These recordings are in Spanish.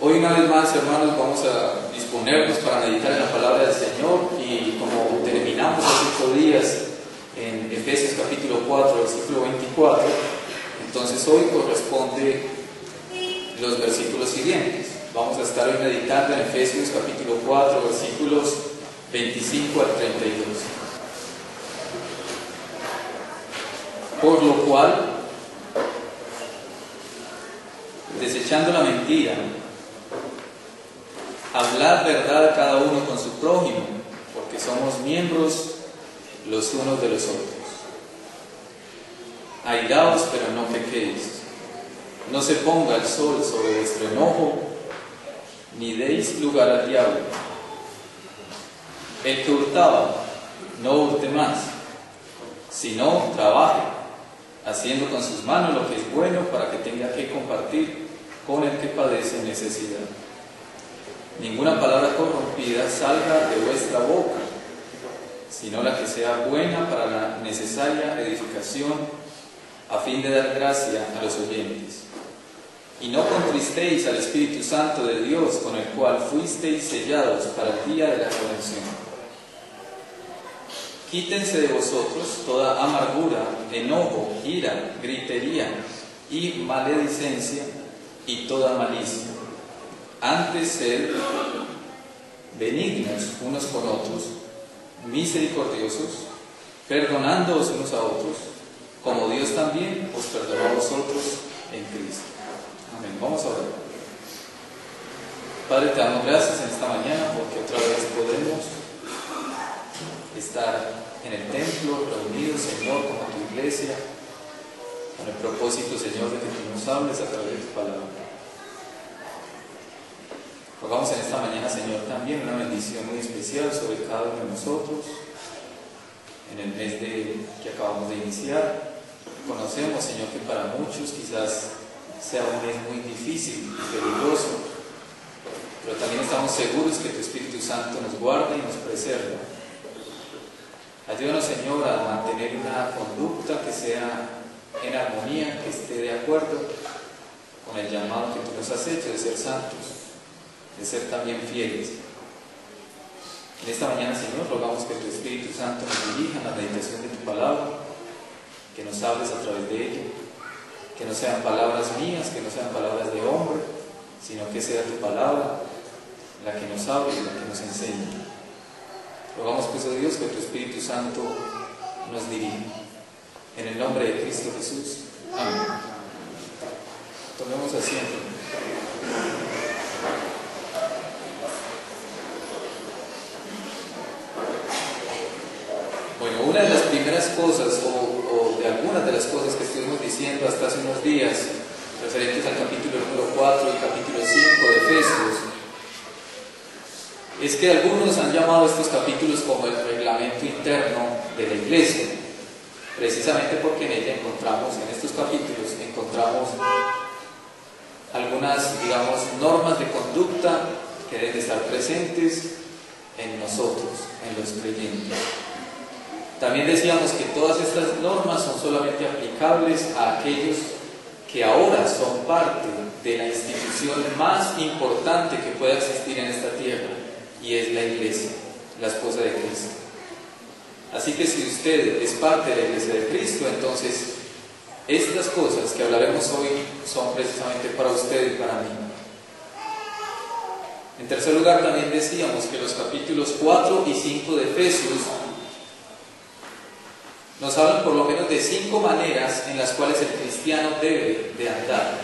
Hoy una vez más, hermanos, vamos a disponernos para meditar en la palabra del Señor, y como terminamos hace 8 días en Efesios capítulo 4, versículo 24, entonces hoy corresponde los versículos siguientes. Vamos a estar hoy meditando en Efesios capítulo 4, versículos 25 al 32. Por lo cual, desechando la mentira, hablad verdad cada uno con su prójimo, porque somos miembros los unos de los otros. Airaos, pero no pequéis. No se ponga el sol sobre vuestro enojo, ni deis lugar al diablo. El que hurtaba, no hurte más, sino trabaje, haciendo con sus manos lo que es bueno, para que tenga que compartir con el que padece necesidad. Ninguna palabra corrompida salga de vuestra boca, sino la que sea buena para la necesaria edificación, a fin de dar gracia a los oyentes. Y no contristéis al Espíritu Santo de Dios, con el cual fuisteis sellados para el día de la redención. Quítense de vosotros toda amargura, enojo, ira, gritería y maledicencia y toda malicia. Antes sed benignos unos con otros, misericordiosos, perdonándoos unos a otros, como Dios también os perdonó a vosotros en Cristo. Amén. Vamos a orar. Padre, te damos gracias en esta mañana porque otra vez podemos estar en el templo, reunidos, Señor, como tu iglesia, con el propósito, Señor, de que tú nos hables a través de tu palabra. Rogamos en esta mañana, Señor, también una bendición muy especial sobre cada uno de nosotros en el mes que acabamos de iniciar. Conocemos, Señor, que para muchos quizás sea un mes muy difícil y peligroso, pero también estamos seguros que tu Espíritu Santo nos guarda y nos preserva. Ayúdanos, Señor, a mantener una conducta que sea en armonía, que esté de acuerdo con el llamado que tú nos has hecho de ser santos, de ser también fieles. En esta mañana, Señor, rogamos que tu Espíritu Santo nos dirija en la meditación de tu palabra, que nos hables a través de ella, que no sean palabras mías, que no sean palabras de hombre, sino que sea tu palabra la que nos hable y la que nos enseñe. Rogamos, pues, oh Dios, que tu Espíritu Santo nos dirija. En el nombre de Cristo Jesús. Amén. Tomemos asiento. Bueno, una de las primeras cosas, o de algunas de las cosas que estuvimos diciendo hasta hace unos días, referentes al capítulo número 4 y capítulo 5 de Efesios, es que algunos han llamado estos capítulos como el reglamento interno de la iglesia, precisamente porque en ella encontramos, en estos capítulos, encontramos algunas, digamos, normas de conducta que deben de estar presentes en nosotros, en los creyentes. También decíamos que todas estas normas son solamente aplicables a aquellos que ahora son parte de la institución más importante que pueda existir en esta tierra, y es la iglesia, la esposa de Cristo. Así que si usted es parte de la iglesia de Cristo, entonces estas cosas que hablaremos hoy son precisamente para usted y para mí. En tercer lugar, también decíamos que los capítulos 4 y 5 de Efesios nos hablan por lo menos de 5 maneras en las cuales el cristiano debe de andar.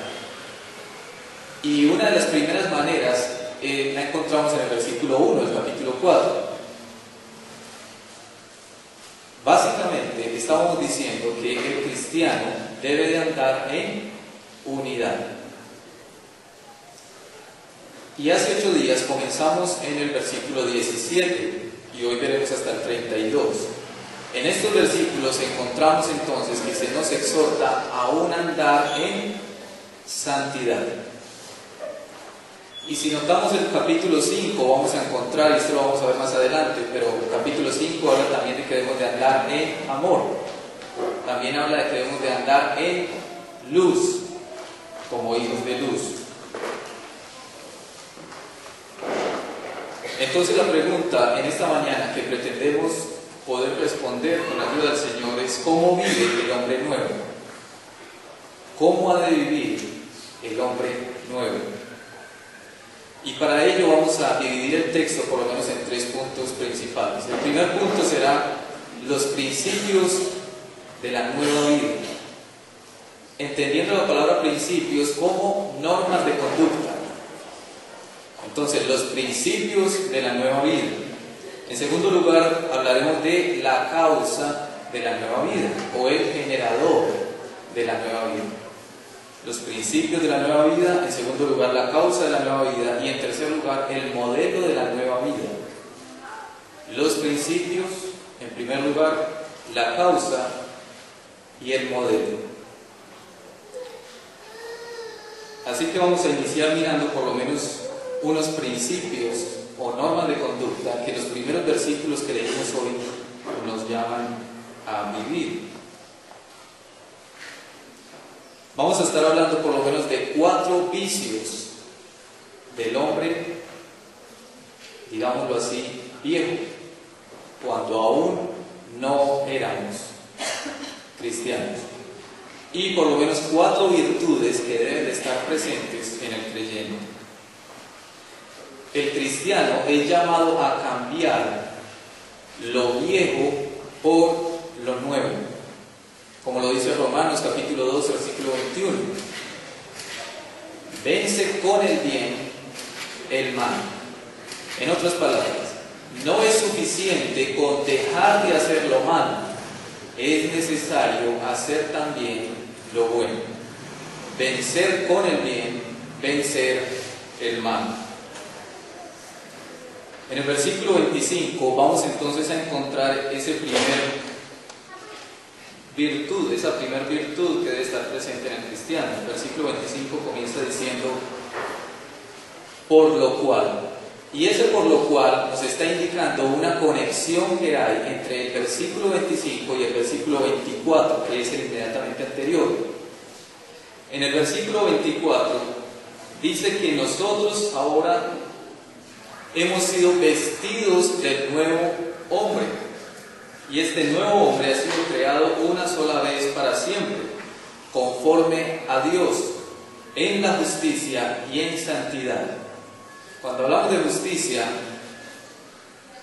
Y una de las primeras maneras la encontramos en el versículo 1 del capítulo 4. Básicamente estábamos diciendo que el cristiano debe de andar en unidad. Y hace 8 días comenzamos en el versículo 17 y hoy veremos hasta el 32. En estos versículos encontramos entonces que se nos exhorta a un andar en santidad. Y si notamos el capítulo 5, vamos a encontrar, y esto lo vamos a ver más adelante, pero el capítulo 5 habla también de que debemos de andar en amor. También habla de que debemos de andar en luz, como hijos de luz. Entonces la pregunta en esta mañana que pretendemos poder responder con la ayuda del Señor es: ¿cómo vive el hombre nuevo? ¿Cómo ha de vivir el hombre nuevo? Y para ello vamos a dividir el texto por lo menos en 3 puntos principales. El primer punto será los principios de la nueva vida, entendiendo la palabra principios como normas de conducta. Entonces, los principios de la nueva vida. En segundo lugar, hablaremos de la causa de la nueva vida, o el generador de la nueva vida. Los principios de la nueva vida, en segundo lugar, la causa de la nueva vida, y en tercer lugar, el modelo de la nueva vida. Los principios, en primer lugar, la causa y el modelo. Así que vamos a iniciar mirando por lo menos unos principios o normas de conducta que los primeros versículos que leímos hoy nos llaman a vivir. Vamos a estar hablando por lo menos de 4 vicios del hombre, digámoslo así, viejo, cuando aún no éramos cristianos, y por lo menos 4 virtudes que deben de estar presentes en el creyente. El cristiano es llamado a cambiar lo viejo por lo nuevo, como lo dice Romanos capítulo 2, versículo 21. Vence con el bien el mal. En otras palabras, no es suficiente con dejar de hacer lo malo, es necesario hacer también lo bueno. Vencer con el bien, vencer el mal. En el versículo 25 vamos entonces a encontrar esa primer virtud que debe estar presente en el cristiano. El versículo 25 comienza diciendo: por lo cual. Y ese por lo cual nos está indicando una conexión que hay entre el versículo 25 y el versículo 24, que es el inmediatamente anterior. En el versículo 24 dice que nosotros ahora hemos sido vestidos del nuevo hombre, y este nuevo hombre ha sido creado una sola vez para siempre, conforme a Dios, en la justicia y en santidad. Cuando hablamos de justicia,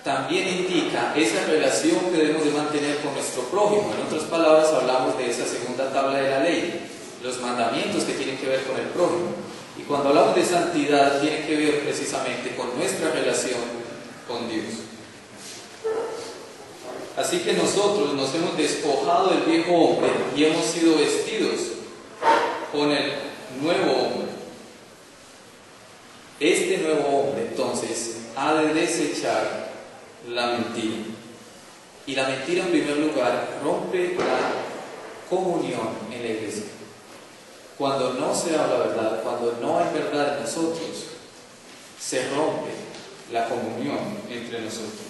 también indica esa relación que debemos de mantener con nuestro prójimo. En otras palabras, hablamos de esa segunda tabla de la ley, los mandamientos que tienen que ver con el prójimo. Y cuando hablamos de santidad, tiene que ver precisamente con nuestra relación con Dios. Así que nosotros nos hemos despojado del viejo hombre y hemos sido vestidos con el nuevo hombre. Este nuevo hombre, entonces, ha de desechar la mentira. Y la mentira, en primer lugar, rompe la comunión en la iglesia. Cuando no se habla verdad, cuando no hay verdad en nosotros, se rompe la comunión entre nosotros.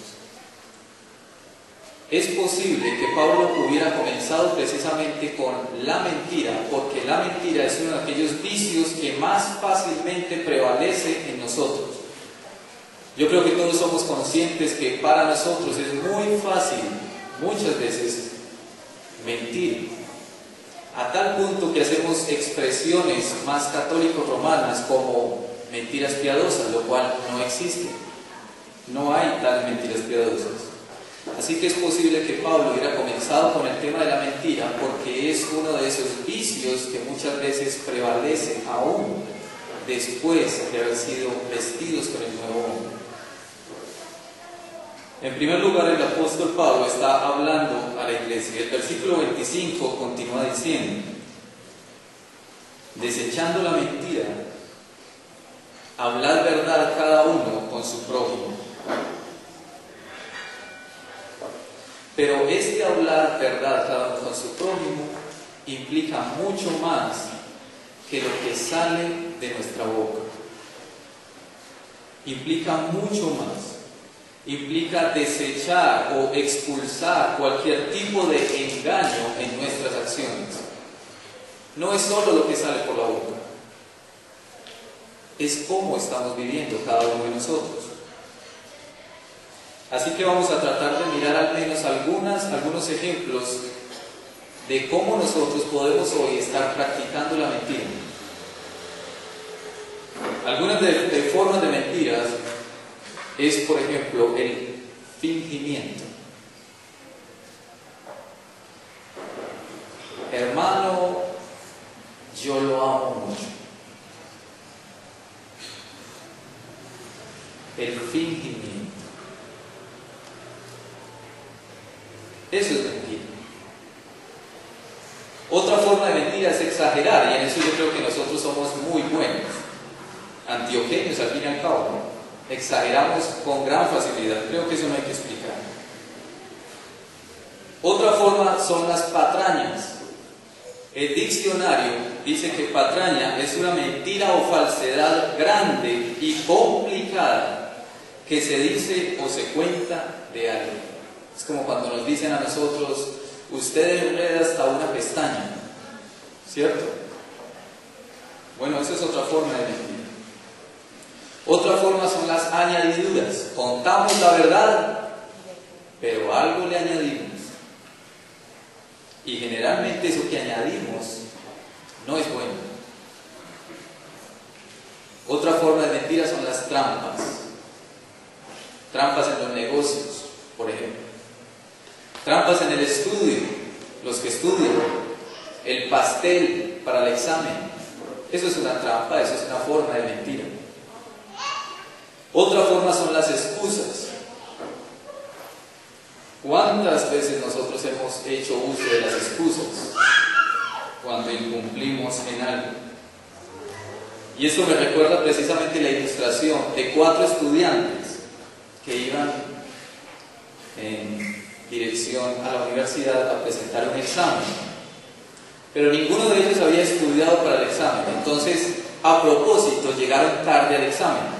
Es posible que Pablo hubiera comenzado precisamente con la mentira, porque la mentira es uno de aquellos vicios que más fácilmente prevalece en nosotros. Yo creo que todos somos conscientes que para nosotros es muy fácil, muchas veces, mentir, a tal punto que hacemos expresiones más católico-romanas como mentiras piadosas, lo cual no existe. No hay tales mentiras piadosas. Así que es posible que Pablo hubiera comenzado con el tema de la mentira, porque es uno de esos vicios que muchas veces prevalece aún después de haber sido vestidos con el nuevo hombre. En primer lugar, el apóstol Pablo está hablando a la iglesia. El versículo 25 continúa diciendo: desechando la mentira, hablad verdad cada uno con su prójimo. Pero este hablar verdad cada uno con su prójimo implica mucho más que lo que sale de nuestra boca. Implica mucho más. Implica desechar o expulsar cualquier tipo de engaño en nuestras acciones. No es solo lo que sale por la boca, es cómo estamos viviendo cada uno de nosotros. Así que vamos a tratar de mirar al menos algunos ejemplos de cómo nosotros podemos hoy estar practicando la mentira. Algunas de formas de mentiras es, por ejemplo, el fingimiento. Hermano, yo lo amo mucho. El fingimiento. Eso es mentira. Otra forma de mentira es exagerar, y en eso yo creo que nosotros somos muy buenos, antioqueños al fin y al cabo, ¿no? Exageramos con gran facilidad, creo que eso no hay que explicar. Otra forma son las patrañas. El diccionario dice que patraña es una mentira o falsedad grande y complicada que se dice o se cuenta de alguien. Es como cuando nos dicen a nosotros, usted enreda hasta una pestaña, ¿cierto? Bueno, esa es otra forma de mentir. Otra forma son las añadiduras. Contamos la verdad, pero algo le añadimos. Y generalmente eso que añadimos no es bueno. Otra forma de mentira son las trampas. Trampas en los negocios, por ejemplo. Trampas en el estudio, los que estudian. El pastel para el examen. Eso es una trampa, eso es una forma de mentira. Otra forma son las excusas. ¿Cuántas veces nosotros hemos hecho uso de las excusas cuando incumplimos en algo? Y esto me recuerda precisamente la ilustración de 4 estudiantes que iban en dirección a la universidad a presentar un examen, pero ninguno de ellos había estudiado para el examen. Entonces, a propósito, llegaron tarde al examen.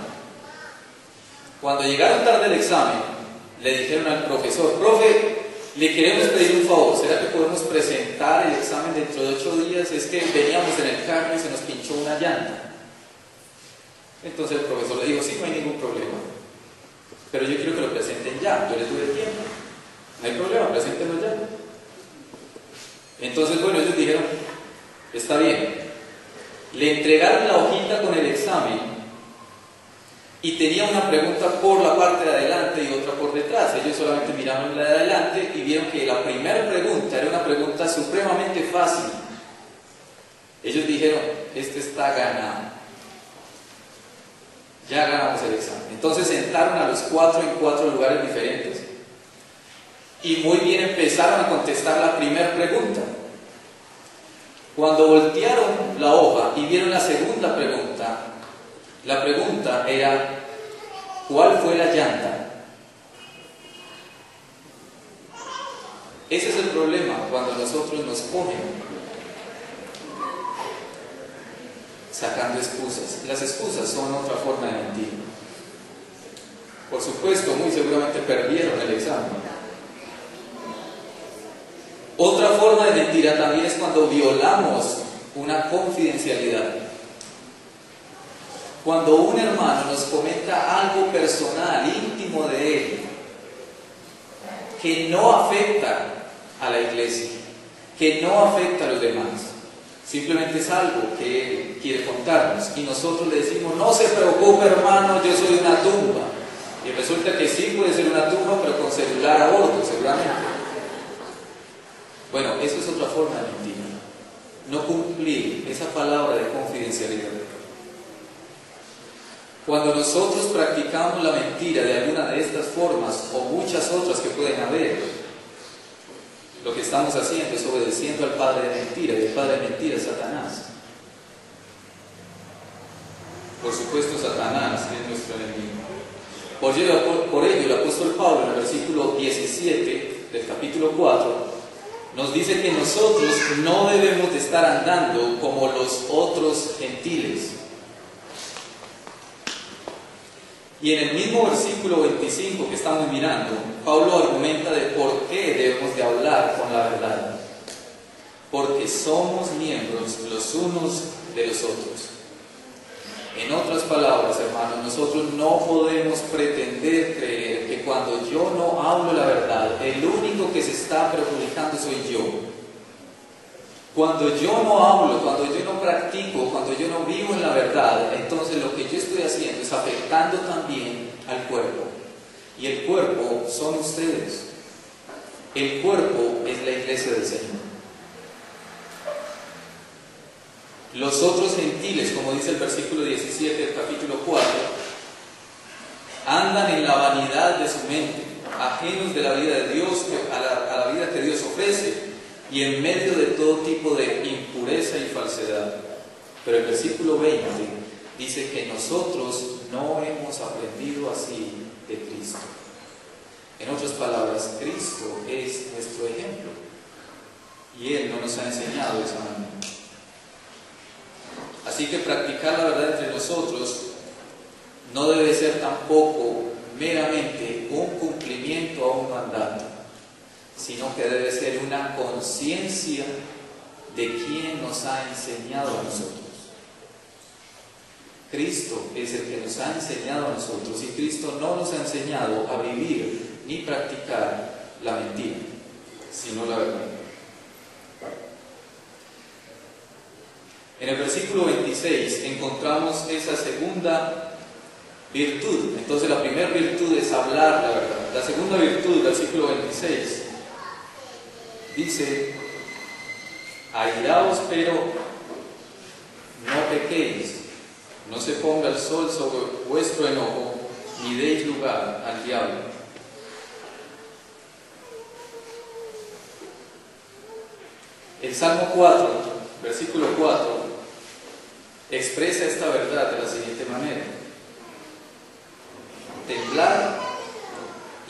Cuando llegaron tarde al examen, le dijeron al profesor: profe, le queremos pedir un favor, ¿será que podemos presentar el examen dentro de 8 días? Es que veníamos en el carro y se nos pinchó una llanta. Entonces el profesor le dijo: sí, no hay ningún problema, pero yo quiero que lo presenten ya, yo les doy el tiempo, no hay problema, preséntenlo ya. Entonces, bueno, ellos dijeron: está bien. Le entregaron la hojita con el examen y tenía una pregunta por la parte de adelante y otra por detrás. Ellos solamente miraron la de adelante y vieron que la primera pregunta era una pregunta supremamente fácil. Ellos dijeron: este está ganado, ya ganamos el examen. Entonces sentaron a los 4 en 4 lugares diferentes y muy bien empezaron a contestar la primera pregunta. Cuando voltearon la hoja y vieron la segunda pregunta, la pregunta era: ¿cuál fue la llanta? Ese es el problema cuando nosotros nos cogen sacando excusas. Las excusas son otra forma de mentir. Por supuesto, muy seguramente perdieron el examen. Otra forma de mentira también es cuando violamos una confidencialidad. Cuando un hermano nos comenta algo personal, íntimo de él, que no afecta a la iglesia, que no afecta a los demás, simplemente es algo que él quiere contarnos y nosotros le decimos: no se preocupe, hermano, yo soy una tumba. Y resulta que sí puede ser una tumba, pero con celular a bordo, seguramente. Bueno, eso es otra forma de mentira. No cumplir esa palabra de confidencialidad. Cuando nosotros practicamos la mentira de alguna de estas formas o muchas otras que pueden haber, lo que estamos haciendo es obedeciendo al padre de mentira, y el padre de mentira es Satanás. Por supuesto, Satanás es nuestro enemigo. Por ello, el apóstol Pablo, en el versículo 17 del capítulo 4, nos dice que nosotros no debemos de estar andando como los otros gentiles. Y en el mismo versículo 25 que estamos mirando, Pablo argumenta de por qué debemos de hablar con la verdad. Porque somos miembros los unos de los otros. En otras palabras, hermanos, nosotros no podemos pretender creer que cuando yo no hablo la verdad, el único que se está perjudicando soy yo. Cuando yo no hablo, cuando yo no practico, cuando yo no vivo en la verdad, entonces lo que yo estoy haciendo es afectando también al cuerpo. Y el cuerpo son ustedes. El cuerpo es la iglesia del Señor. Los otros gentiles, como dice el versículo 17 del capítulo 4, andan en la vanidad de su mente, ajenos de la vida de Dios, a la vida que Dios ofrece, y en medio de todo tipo de impureza y falsedad. Pero el versículo 20 dice que nosotros no hemos aprendido así de Cristo. En otras palabras, Cristo es nuestro ejemplo, y Él no nos ha enseñado de esa manera. Así que practicar la verdad entre nosotros no debe ser tampoco meramente un cumplimiento a un mandato, sino que debe ser una conciencia de quién nos ha enseñado a nosotros. Cristo es el que nos ha enseñado a nosotros, y Cristo no nos ha enseñado a vivir ni practicar la mentira, sino la verdad. En el versículo 26 encontramos esa segunda virtud. Entonces la primera virtud es hablar la verdad. La segunda virtud, versículo 26, dice: airaos, pero no pequéis, no se ponga el sol sobre vuestro enojo, ni deis lugar al diablo. El Salmo 4, versículo 4, expresa esta verdad de la siguiente manera: temblad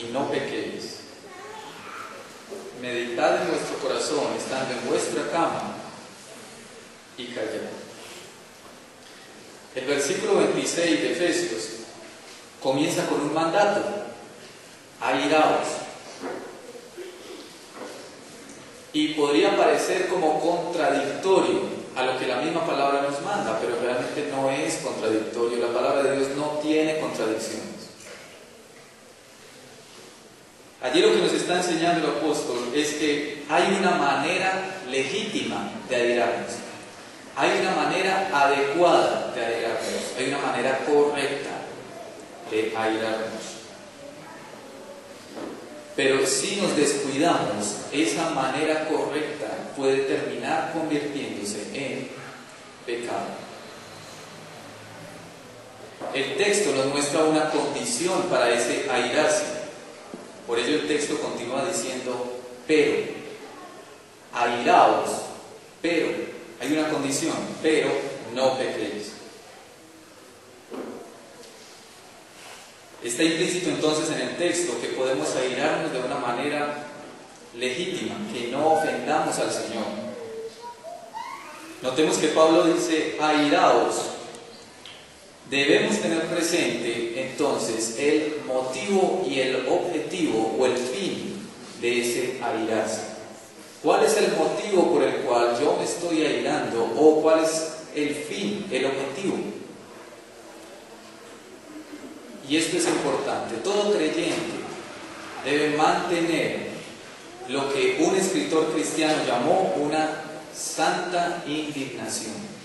y no pequéis. Meditad en vuestro corazón, estando en vuestra cama, y callad. El versículo 26 de Efesios comienza con un mandato: airaos. Y podría parecer como contradictorio a lo que la misma palabra nos manda, pero realmente no es contradictorio. La palabra de Dios no tiene contradicciones. Allí lo que nos está enseñando el apóstol es que hay una manera legítima de airarnos, hay una manera adecuada de airarnos, hay una manera correcta de airarnos. Pero si nos descuidamos, esa manera correcta puede terminar convirtiéndose en pecado. El texto nos muestra una condición para ese airarse. Por ello el texto continúa diciendo: pero, airaos, pero, hay una condición, pero no pequéis. Está implícito entonces en el texto que podemos airarnos de una manera legítima, que no ofendamos al Señor. Notemos que Pablo dice: airaos. Debemos tener presente entonces el motivo y el objetivo o el fin de ese airarse. ¿Cuál es el motivo por el cual yo me estoy airando, o cuál es el fin, el objetivo? Y esto es importante. Todo creyente debe mantener lo que un escritor cristiano llamó una santa indignación.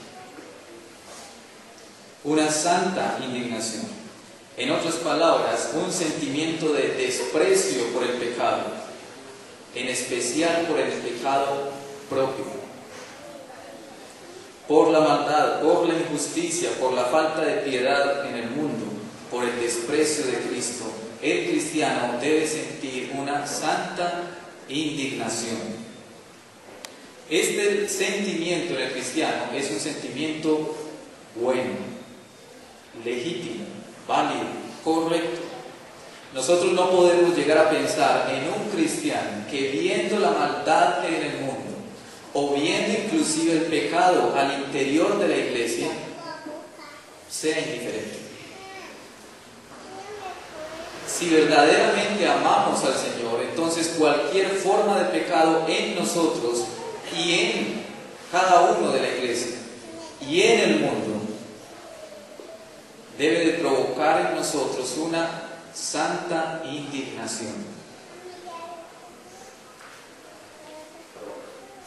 Una santa indignación. En otras palabras, un sentimiento de desprecio por el pecado, en especial por el pecado propio, por la maldad, por la injusticia, por la falta de piedad en el mundo, por el desprecio de Cristo. El cristiano debe sentir una santa indignación. Este sentimiento del cristiano es un sentimiento bueno, legítimo, válido, correcto. Nosotros no podemos llegar a pensar en un cristiano que, viendo la maldad que hay en el mundo, o viendo inclusive el pecado al interior de la iglesia, sea indiferente. Si verdaderamente amamos al Señor, entonces cualquier forma de pecado en nosotros y en cada uno de la iglesia y en el mundo debe de provocar en nosotros una santa indignación.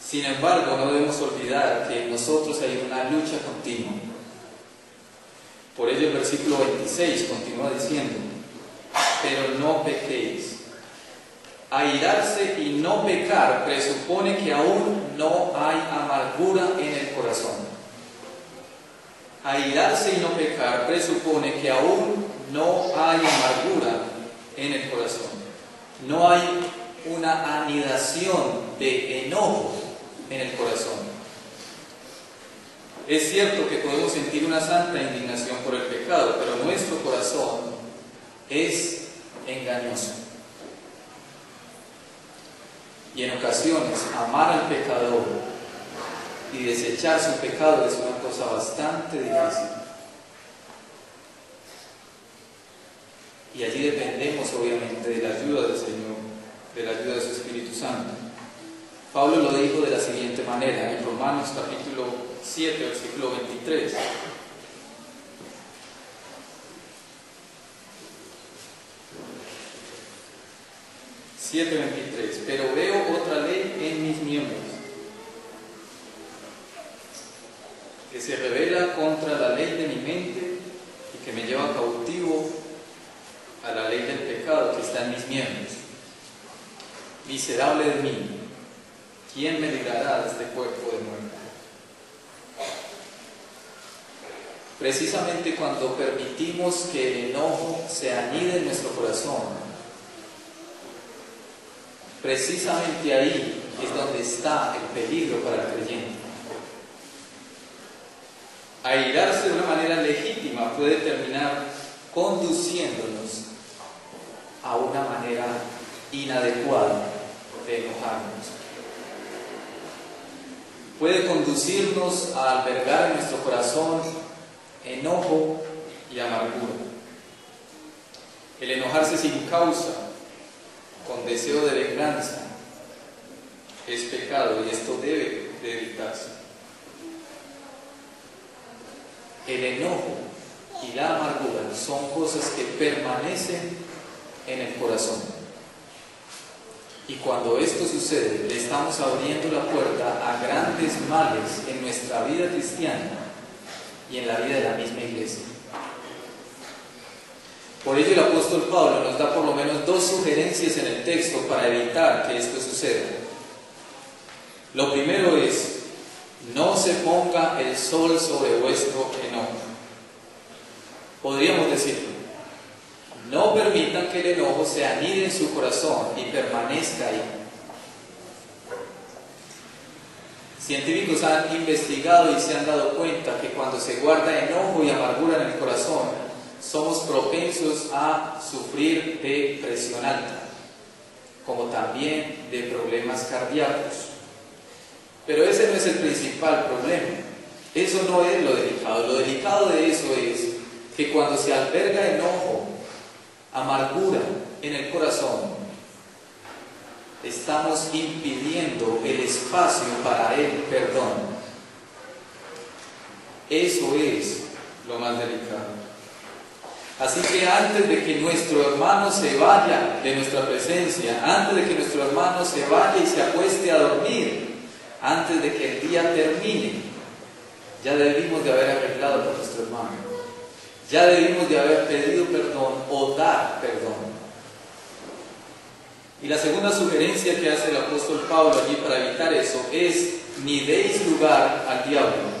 Sin embargo, no debemos olvidar que en nosotros hay una lucha continua. Por ello el versículo 26 continúa diciendo: pero no pequéis. Airarse y no pecar presupone que aún no hay amargura en el corazón. Airarse y no pecar presupone que aún no hay amargura en el corazón. No hay una anidación de enojo en el corazón. Es cierto que podemos sentir una santa indignación por el pecado, pero nuestro corazón es engañoso. Y en ocasiones amar al pecador y desechar su pecado es una cosa bastante difícil. Y allí dependemos obviamente de la ayuda del Señor, de la ayuda de su Espíritu Santo. Pablo lo dijo de la siguiente manera en Romanos capítulo 7, versículo 23. Pero veo otra ley en mis miembros, que se revela contra la ley de mi mente y que me lleva cautivo a la ley del pecado que está en mis miembros. Miserable de mí, ¿quién me librará de este cuerpo de muerte? Precisamente cuando permitimos que el enojo se anide en nuestro corazón, precisamente ahí es donde está el peligro para el creyente. Airarse de una manera legítima puede terminar conduciéndonos a una manera inadecuada de enojarnos. Puede conducirnos a albergar en nuestro corazón enojo y amargura. El enojarse sin causa, con deseo de venganza, es pecado y esto debe de evitarse. El enojo y la amargura son cosas que permanecen en el corazón. Y cuando esto sucede, le estamos abriendo la puerta a grandes males en nuestra vida cristiana y en la vida de la misma iglesia. Por ello el apóstol Pablo nos da por lo menos dos sugerencias en el texto para evitar que esto suceda. Lo primero es: no se ponga el sol sobre vuestro enojo. Podríamos decirlo: no permitan que el enojo se anide en su corazón y permanezca ahí. Científicos han investigado y se han dado cuenta que cuando se guarda enojo y amargura en el corazón, somos propensos a sufrir de presión alta, como también de problemas cardíacos. Pero ese no es el principal problema. Eso no es lo delicado. Lo delicado de eso es que cuando se alberga enojo, amargura en el corazón, estamos impidiendo el espacio para el perdón. Eso es lo más delicado. Así que antes de que nuestro hermano se vaya de nuestra presencia, antes de que nuestro hermano se vaya y se acueste a dormir, antes de que el día termine, ya debimos de haber arreglado con nuestro hermano. Ya debimos de haber pedido perdón o dar perdón. Y la segunda sugerencia que hace el apóstol Pablo allí para evitar eso es: ni deis lugar al diablo.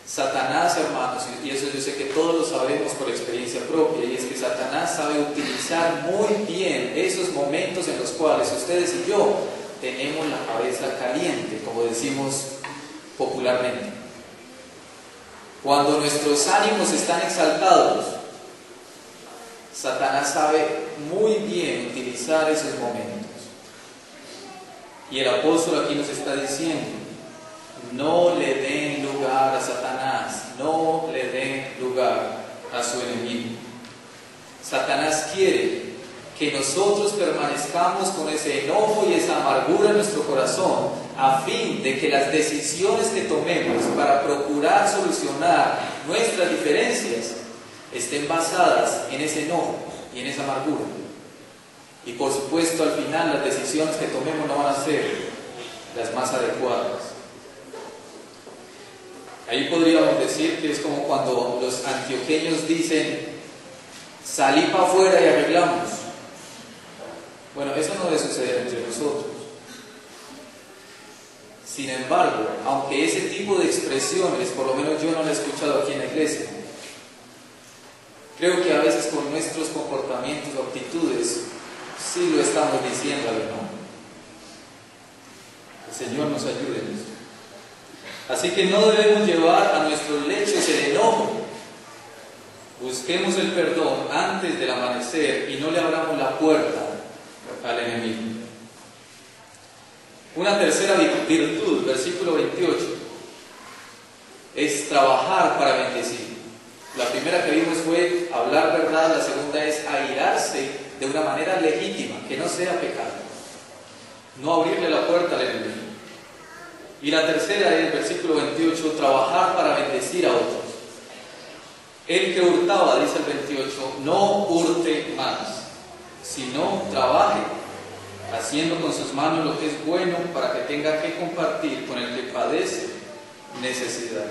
Satanás, hermanos, y eso yo sé que todos lo sabemos por experiencia propia, y es que Satanás sabe utilizar muy bien esos momentos en los cuales ustedes y yo tenemos la cabeza caliente, como decimos popularmente. Cuando nuestros ánimos están exaltados, Satanás sabe muy bien utilizar esos momentos. Y el apóstol aquí nos está diciendo: no le den lugar a Satanás, no le den lugar a su enemigo. Satanás quiere que nosotros permanezcamos con ese enojo y esa amargura en nuestro corazón, a fin de que las decisiones que tomemos para procurar solucionar nuestras diferencias estén basadas en ese enojo y en esa amargura. Y por supuesto, al final las decisiones que tomemos no van a ser las más adecuadas. Ahí podríamos decir que es como cuando los antioqueños dicen: salí para afuera y arreglamos. Bueno, eso no debe suceder entre nosotros. Sin embargo, aunque ese tipo de expresiones, por lo menos yo no la he escuchado aquí en la iglesia, creo que a veces con nuestros comportamientos o actitudes sí lo estamos diciendo al enojo. El Señor nos ayude en eso. Así que no debemos llevar a nuestros lechos el enojo. Busquemos el perdón antes del amanecer y no le abramos la puerta al enemigo. Una tercera virtud, versículo 28, es trabajar para bendecir. La primera que vimos fue hablar verdad, la segunda es airarse de una manera legítima, que no sea pecado. No abrirle la puerta al enemigo. Y la tercera es, versículo 28, trabajar para bendecir a otros. El que hurtaba, dice el 28, no hurte más, sino trabaje, haciendo con sus manos lo que es bueno para que tenga que compartir con el que padece necesidad.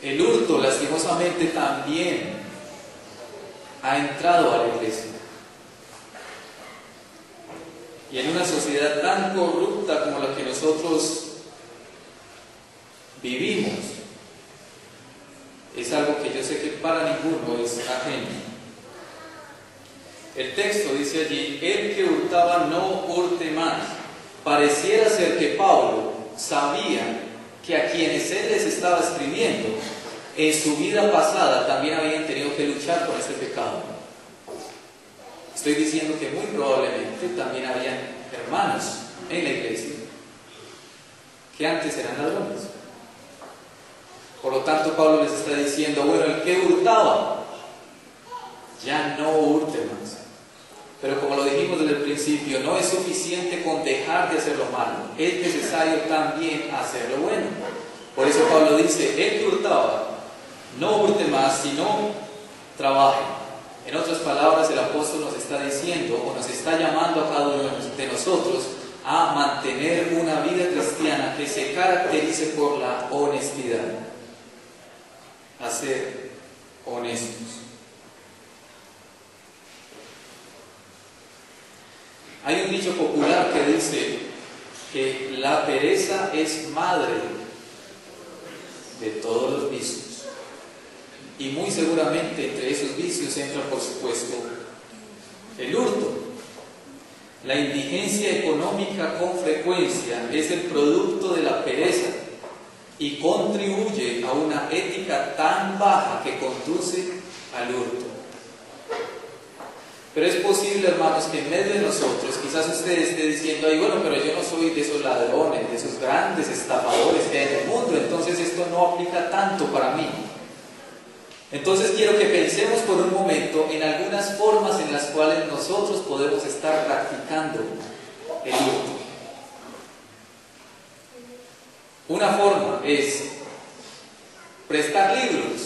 El hurto, lastimosamente, también ha entrado a la iglesia. Y en una sociedad tan corrupta como la que nosotros vivimos, es algo que yo sé que para ninguno es ajeno. El texto dice allí: el que hurtaba no hurte más. Pareciera ser que Pablo sabía que a quienes él les estaba escribiendo, en su vida pasada también habían tenido que luchar con este pecado. Estoy diciendo que muy probablemente también habían hermanos en la iglesia que antes eran ladrones. Por lo tanto, Pablo les está diciendo: bueno, el que hurtaba, ya no hurte más. Pero como lo dijimos desde el principio, no es suficiente con dejar de hacer lo malo, es necesario también hacer lo bueno. Por eso Pablo dice: el que hurtaba, no hurte más, sino trabaje. En otras palabras, el apóstol nos está diciendo, o nos está llamando a cada uno de nosotros a mantener una vida cristiana que se caracterice por la honestidad. A ser honestos. Hay un dicho popular que dice que la pereza es madre de todos los vicios. Y muy seguramente entre esos vicios entra, por supuesto, el hurto. La indigencia económica con frecuencia es el producto de la pereza y contribuye a una ética tan baja que conduce al hurto. Pero es posible, hermanos, que en medio de nosotros, quizás usted esté diciendo: ay, bueno, pero yo no soy de esos ladrones, de esos grandes estafadores que hay en el mundo, entonces esto no aplica tanto para mí. Entonces quiero que pensemos por un momento en algunas formas en las cuales nosotros podemos estar practicando el hurto. Una forma es prestar libros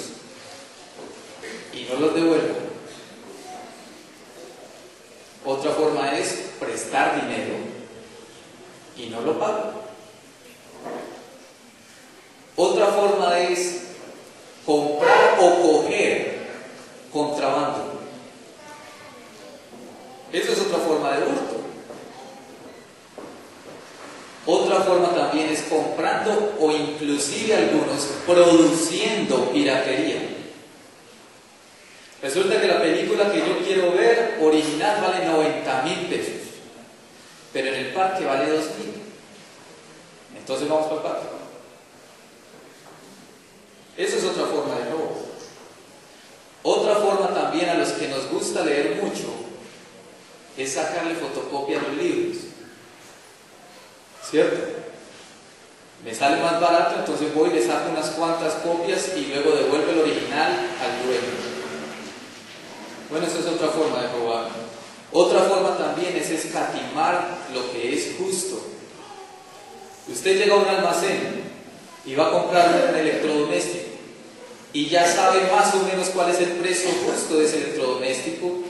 y no los devuelvo. Otra forma es prestar dinero y no lo pago. Otra forma es comprar o coger contrabando. Eso es otra forma de hurto. Otra forma también es comprando o inclusive algunos produciendo piratería. Resulta que la película que yo quiero ver original vale 90,000 pesos, pero en el parque vale 2,000. Entonces vamos para el parque. Esa es otra forma de robo. Otra forma también a los que nos gusta leer mucho es sacarle fotocopia a los libros. ¿Cierto? Me sale más barato, entonces voy y le saco unas cuantas copias y luego devuelvo el original al dueño. Bueno, esa es otra forma de robar. Otra forma también es escatimar lo que es justo. Usted llega a un almacén y va a comprar un electrodoméstico y ya sabe más o menos cuál es el precio justo de ese electrodoméstico,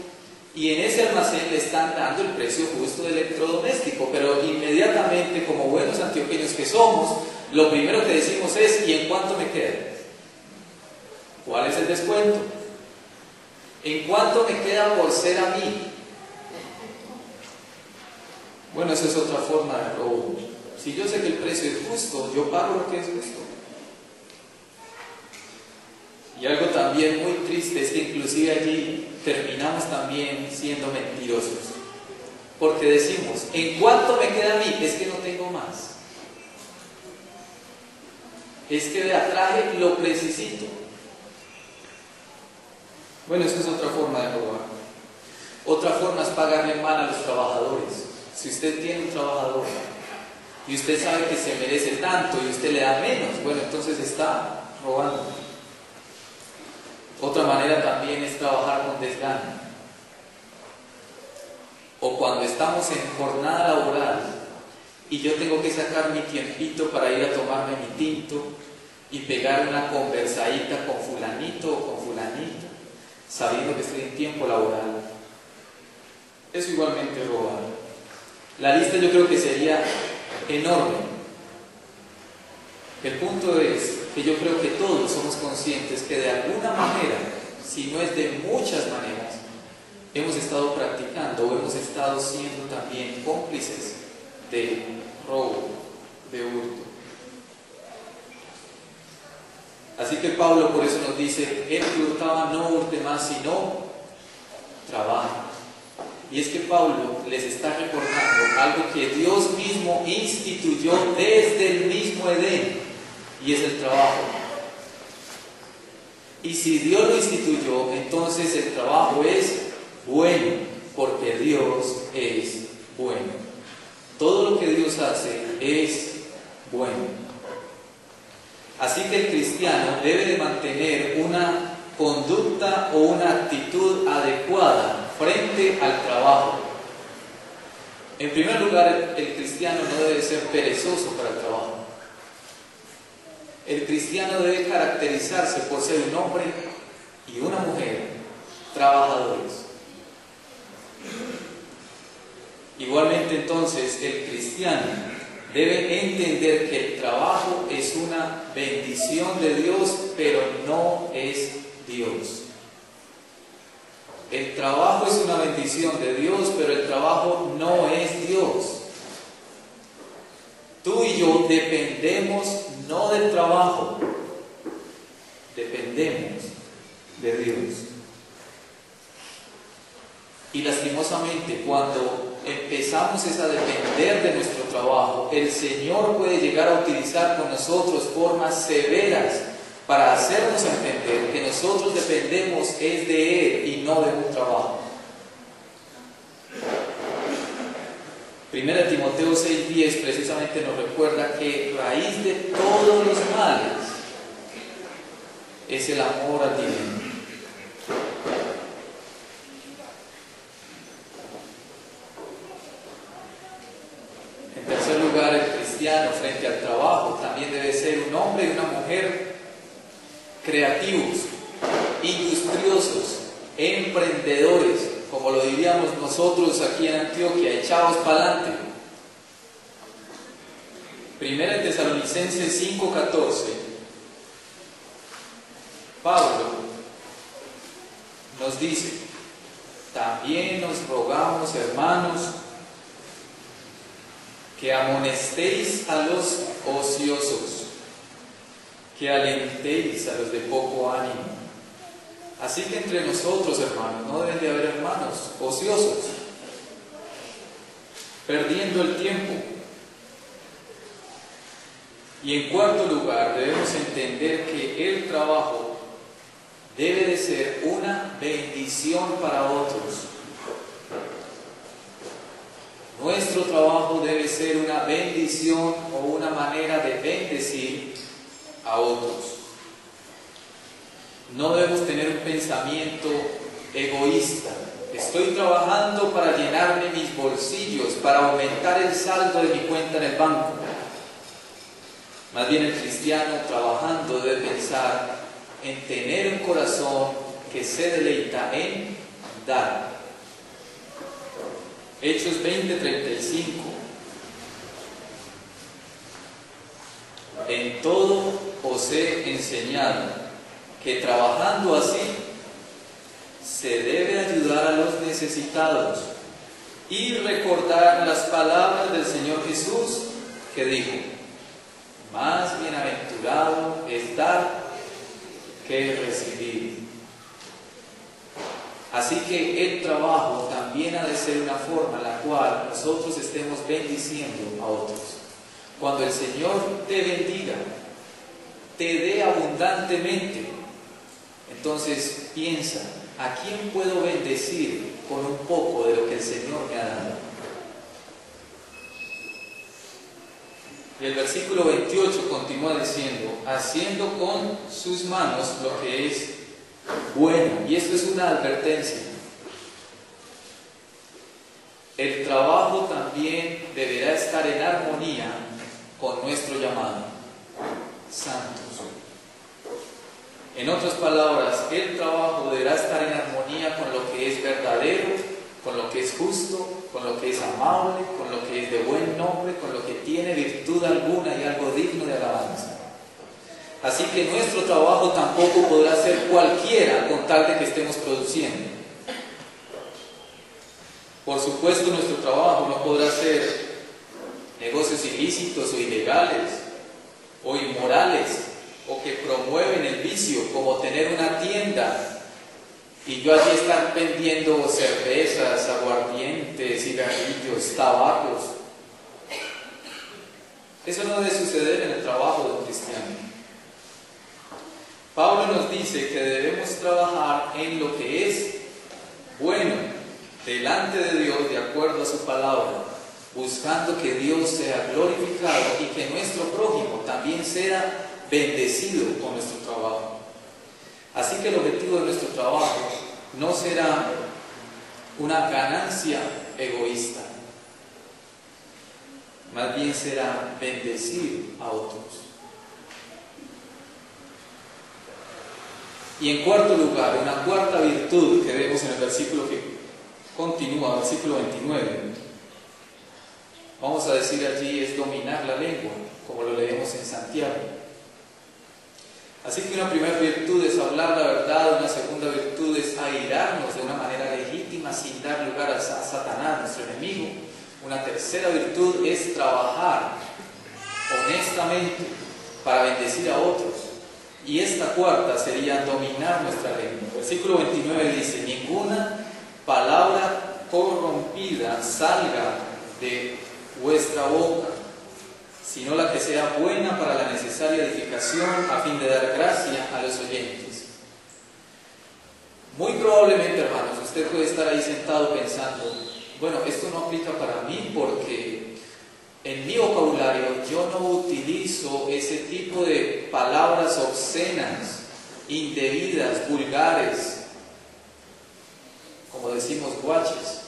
y en ese almacén le están dando el precio justo del electrodoméstico, pero inmediatamente, como buenos antioqueños que somos, lo primero que decimos es: ¿y en cuánto me queda? ¿Cuál es el descuento? ¿En cuánto me queda por ser a mí? Bueno, esa es otra forma de robo. Si yo sé que el precio es justo, yo pago lo que es justo. Y algo también muy triste es que inclusive allí terminamos también siendo mentirosos, porque decimos: ¿en cuánto me queda a mí? Es que no tengo más. Es que vea, traje lo precisito. Bueno, esa es otra forma de robar. Otra forma es pagarle mal a los trabajadores. Si usted tiene un trabajador y usted sabe que se merece tanto y usted le da menos, bueno, entonces está robando. Otra manera también es trabajar con desgano. O cuando estamos en jornada laboral y yo tengo que sacar mi tiempito para ir a tomarme mi tinto y pegar una conversadita con fulanito o con fulanita, sabiendo que estoy en tiempo laboral. Eso igualmente es robar. La lista yo creo que sería enorme. El punto es que yo creo que todos somos conscientes que de alguna manera, si no es de muchas maneras, hemos estado practicando o hemos estado siendo también cómplices de robo, de hurto. Así que Pablo por eso nos dice: el que hurtaba no hurte más, sino trabaja. Y es que Pablo les está recordando algo que Dios mismo instituyó desde el mismo Edén, y es el trabajo. Y si Dios lo instituyó, entonces el trabajo es bueno, porque Dios es bueno. Todo lo que Dios hace es bueno. Así que el cristiano debe de mantener una conducta o una actitud adecuada frente al trabajo. En primer lugar, el cristiano no debe ser perezoso para el trabajo. El cristiano debe caracterizarse por ser un hombre y una mujer trabajadores. Igualmente, entonces, el cristiano debe entender que el trabajo es una bendición de Dios, pero no es Dios. El trabajo es una bendición de Dios, pero el trabajo no es Dios. Tú y yo dependemos no del trabajo, dependemos de Dios. Y lastimosamente, cuando empezamos a depender de nuestro trabajo, el Señor puede llegar a utilizar con nosotros formas severas para hacernos entender que nosotros dependemos es de Él y no de un trabajo. 1 Timoteo 6:10 precisamente nos recuerda que raíz de todos los males es el amor al dinero. En tercer lugar, el cristiano frente al trabajo también debe ser un hombre y una mujer creativos, industriosos, emprendedores, como lo diríamos nosotros aquí en Antioquia, echados para adelante. 1 Tesalonicenses 5:14, Pablo nos dice: también os rogamos, hermanos, que amonestéis a los ociosos, que alentéis a los de poco ánimo. Así que entre nosotros, hermanos, no deben de haber hermanos ociosos, perdiendo el tiempo. Y en cuarto lugar, debemos entender que el trabajo debe de ser una bendición para otros. Nuestro trabajo debe ser una bendición o una manera de bendecir a otros. No debemos tener un pensamiento egoísta. Estoy trabajando para llenarme mis bolsillos, para aumentar el saldo de mi cuenta en el banco. Más bien el cristiano trabajando debe pensar en tener un corazón que se deleita en dar. Hechos 20:35. En todo os he enseñado que trabajando así se debe ayudar a los necesitados y recordar las palabras del Señor Jesús que dijo: más bienaventurado es dar que recibir. Así que el trabajo también ha de ser una forma en la cual nosotros estemos bendiciendo a otros. Cuando el Señor te bendiga, te dé abundantemente, entonces piensa: ¿a quién puedo bendecir con un poco de lo que el Señor me ha dado? Y el versículo 28 continúa diciendo: haciendo con sus manos lo que es bueno. Y esto es una advertencia. El trabajo también deberá estar en armonía con nuestro llamado: santos. En otras palabras, el trabajo deberá estar en armonía con lo que es verdadero, con lo que es justo, con lo que es amable, con lo que es de buen nombre, con lo que tiene virtud alguna y algo digno de alabanza. Así que nuestro trabajo tampoco podrá ser cualquiera con tal de que estemos produciendo. Por supuesto, nuestro trabajo no podrá ser negocios ilícitos o ilegales o inmorales o que promueven el vicio, como tener una tienda y yo allí estar vendiendo cervezas, aguardientes, cigarrillos, tabacos. Eso no debe suceder en el trabajo de un cristiano. Pablo nos dice que debemos trabajar en lo que es bueno delante de Dios, de acuerdo a su palabra, buscando que Dios sea glorificado y que nuestro prójimo también sea bendecido con nuestro trabajo. Así que el objetivo de nuestro trabajo no será una ganancia egoísta, más bien será bendecir a otros. Y en cuarto lugar, una cuarta virtud que vemos en el versículo que continúa, versículo 29, vamos a decir allí, es dominar la lengua, como lo leemos en Santiago. Así que una primera virtud es hablar la verdad, una segunda virtud es airarnos de una manera legítima sin dar lugar a Satanás, nuestro enemigo. Una tercera virtud es trabajar honestamente para bendecir a otros. Y esta cuarta sería dominar nuestra lengua. Versículo 29 dice: ninguna palabra corrompida salga de vuestra boca, sino la que sea buena para la necesaria edificación, a fin de dar gracia a los oyentes. Muy probablemente, hermanos, usted puede estar ahí sentado pensando: bueno, esto no aplica para mí porque en mi vocabulario yo no utilizo ese tipo de palabras obscenas, indebidas, vulgares, como decimos, guaches.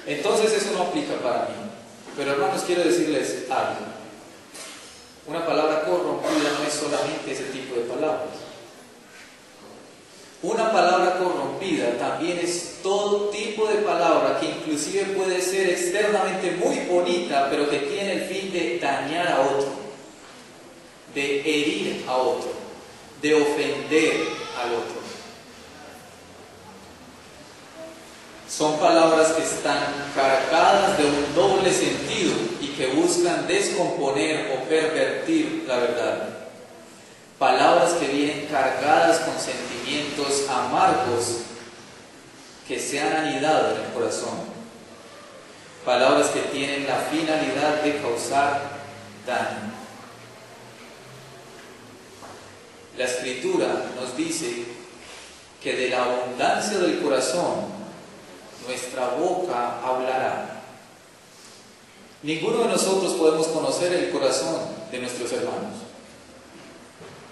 Entonces eso no aplica para mí. Pero hermanos, quiero decirles algo. Una palabra corrompida no es solamente ese tipo de palabras. Una palabra corrompida también es todo tipo de palabra que inclusive puede ser externamente muy bonita, pero que tiene el fin de dañar a otro, de herir a otro, de ofender al otro. Son palabras que están cargadas de un doble sentido y que buscan descomponer o pervertir la verdad. Palabras que vienen cargadas con sentimientos amargos que se han anidado en el corazón. Palabras que tienen la finalidad de causar daño. La Escritura nos dice que de la abundancia del corazón nuestra boca hablará. Ninguno de nosotros podemos conocer el corazón de nuestros hermanos.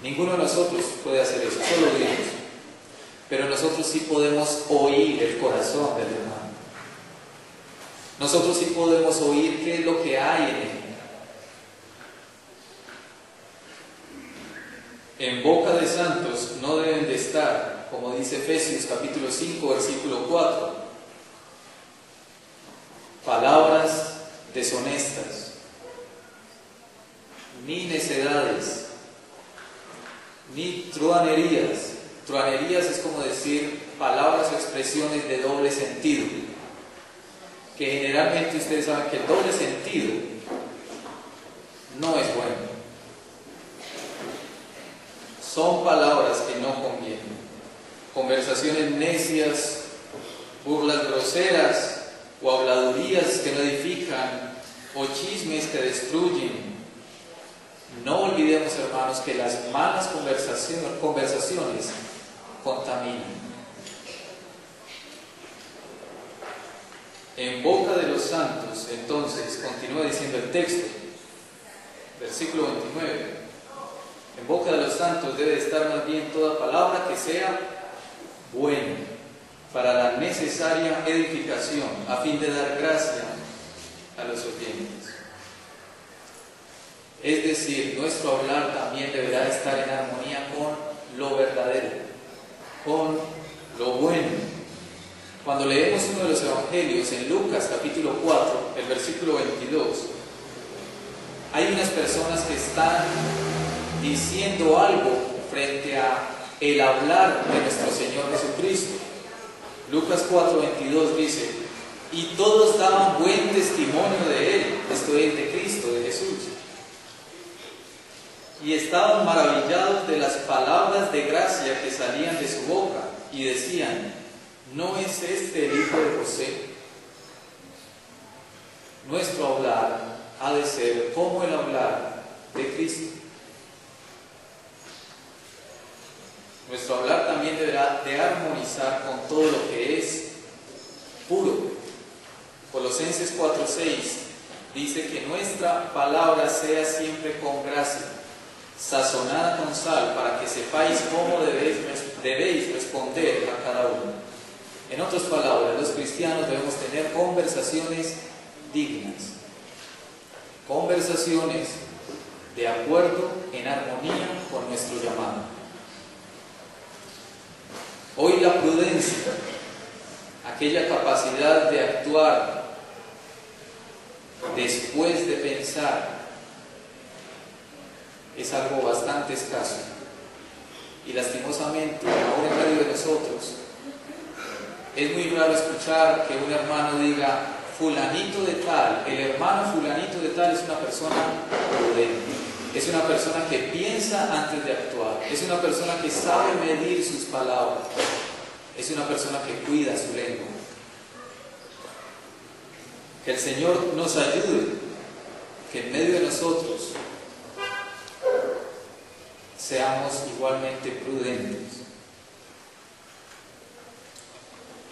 Ninguno de nosotros puede hacer eso, solo Dios. pero nosotros sí podemos oír el corazón del hermano. Nosotros sí podemos oír qué es lo que hay en él. En boca de santos no deben de estar, como dice Efesios capítulo 5, versículo 4, palabras deshonestas, ni necedades, ni truhanerías. Truhanerías es como decir palabras o expresiones de doble sentido, que generalmente ustedes saben que el doble sentido no es bueno. Son palabras que no convienen. Conversaciones necias, burlas groseras o habladurías que no edifican o chismes que destruyen. No olvidemos, hermanos, que las malas conversaciones contaminan. En boca de los santos, entonces, continúa diciendo el texto, versículo 29, en boca de los santos debe estar más bien toda palabra que sea buena, para la necesaria edificación, a fin de dar gracia a los oyentes. Es decir, nuestro hablar también deberá estar en armonía con lo verdadero, con lo bueno. Cuando leemos uno de los evangelios en Lucas capítulo 4, el versículo 22, hay unas personas que están diciendo algo frente a el hablar de nuestro Señor Jesucristo. Lucas 4:22 dice: y todos daban buen testimonio de Él, esto es, de Cristo, de Jesús, y estaban maravillados de las palabras de gracia que salían de su boca, y decían: ¿no es este el hijo de José? Nuestro hablar ha de ser como el hablar de Cristo. Nuestro hablar también deberá de armonizar con todo lo que es puro. Colosenses 4:6 dice que nuestra palabra sea siempre con gracia, sazonada con sal, para que sepáis cómo debéis responder a cada uno. En otras palabras, los cristianos debemos tener conversaciones dignas, conversaciones de acuerdo, en armonía con nuestro llamado. Hoy la prudencia, aquella capacidad de actuar después de pensar, es algo bastante escaso. Y lastimosamente, aún en medio de nosotros, es muy raro escuchar que un hermano diga: fulanito de tal, el hermano fulanito de tal es una persona prudente, es una persona que piensa antes de actuar, es una persona que sabe medir sus palabras, es una persona que cuida su lengua. Que el Señor nos ayude, que en medio de nosotros seamos igualmente prudentes.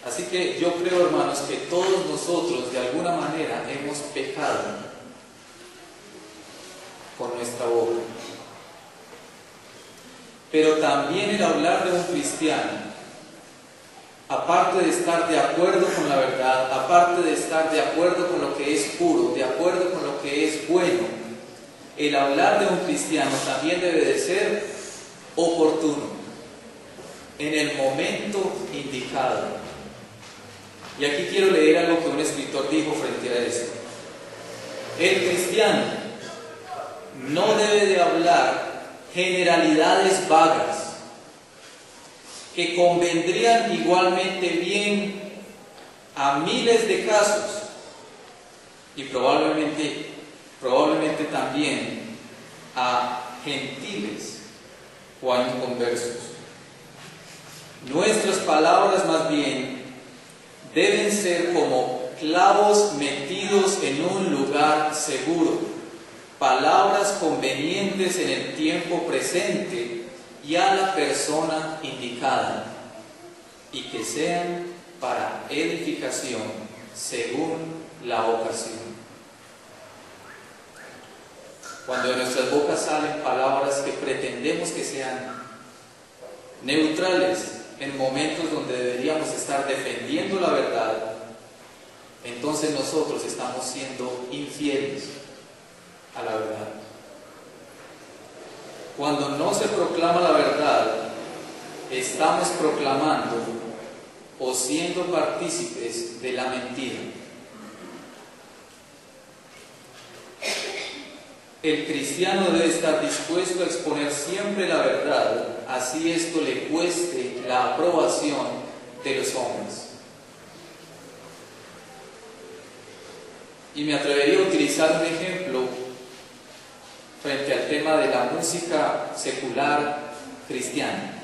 Así que yo creo, hermanos, que todos nosotros de alguna manera hemos pecado con nuestra boca. Pero también el hablar de un cristiano, aparte de estar de acuerdo con la verdad, aparte de estar de acuerdo con lo que es puro, de acuerdo con lo que es bueno, el hablar de un cristiano también debe de ser oportuno, en el momento indicado. Y aquí quiero leer algo que un escritor dijo frente a esto. El cristiano no debe de hablar generalidades vagas que convendrían igualmente bien a miles de casos y probablemente también a gentiles o a inconversos. Nuestras palabras más bien deben ser como clavos metidos en un lugar seguro, palabras convenientes en el tiempo presente y a la persona indicada, y que sean para edificación según la ocasión. Cuando de nuestras bocas salen palabras que pretendemos que sean neutrales en momentos donde deberíamos estar defendiendo la verdad, entonces nosotros estamos siendo infieles a la verdad. Cuando no se proclama la verdad, estamos proclamando o siendo partícipes de la mentira. El cristiano debe estar dispuesto a exponer siempre la verdad, así esto le cueste la aprobación de los hombres. Y me atrevería a utilizar un ejemplo frente al tema de la música secular cristiana,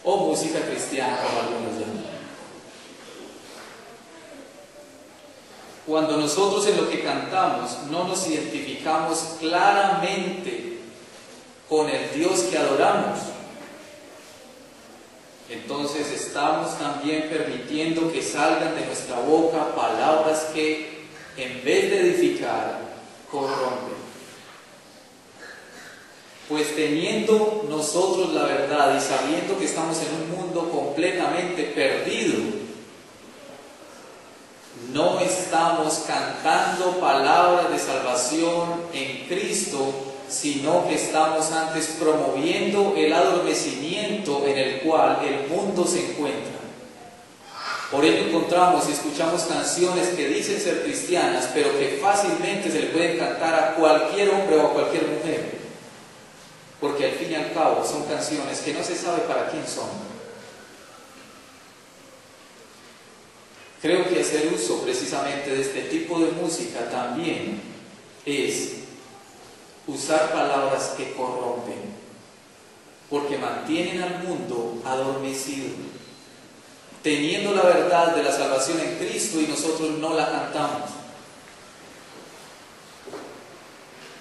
o música cristiana, como algunos llaman. Cuando nosotros en lo que cantamos no nos identificamos claramente con el Dios que adoramos, entonces estamos también permitiendo que salgan de nuestra boca palabras que, en vez de edificar, corrompen. Pues teniendo nosotros la verdad y sabiendo que estamos en un mundo completamente perdido, no estamos cantando palabras de salvación en Cristo, sino que estamos antes promoviendo el adormecimiento en el cual el mundo se encuentra. Por ello encontramos y escuchamos canciones que dicen ser cristianas, pero que fácilmente se le pueden cantar a cualquier hombre o a cualquier mujer, porque al fin y al cabo son canciones que no se sabe para quién son. Creo que hacer uso precisamente de este tipo de música también es usar palabras que corrompen, porque mantienen al mundo adormecido, teniendo la verdad de la salvación en Cristo y nosotros no la cantamos.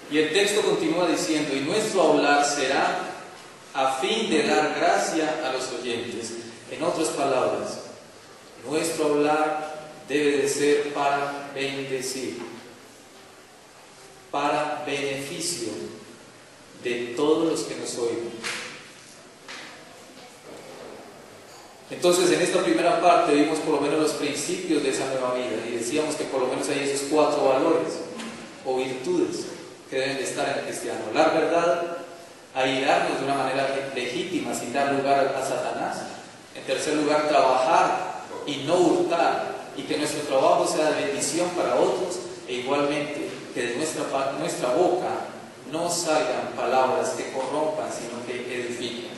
Y el texto continúa diciendo: y nuestro hablar será a fin de dar gracia a los oyentes. En otras palabras, nuestro hablar debe de ser para bendecir, para beneficio de todos los que nos oigan. Entonces, en esta primera parte vimos por lo menos los principios de esa nueva vida y decíamos que por lo menos hay esos 4 valores o virtudes que deben de estar en el cristiano: hablar verdad, airarnos de una manera legítima sin dar lugar a Satanás. En tercer lugar, trabajar y no hurtar, y que nuestro trabajo sea de bendición para otros, e igualmente que de nuestra boca no salgan palabras que corrompan, sino que edifiquen.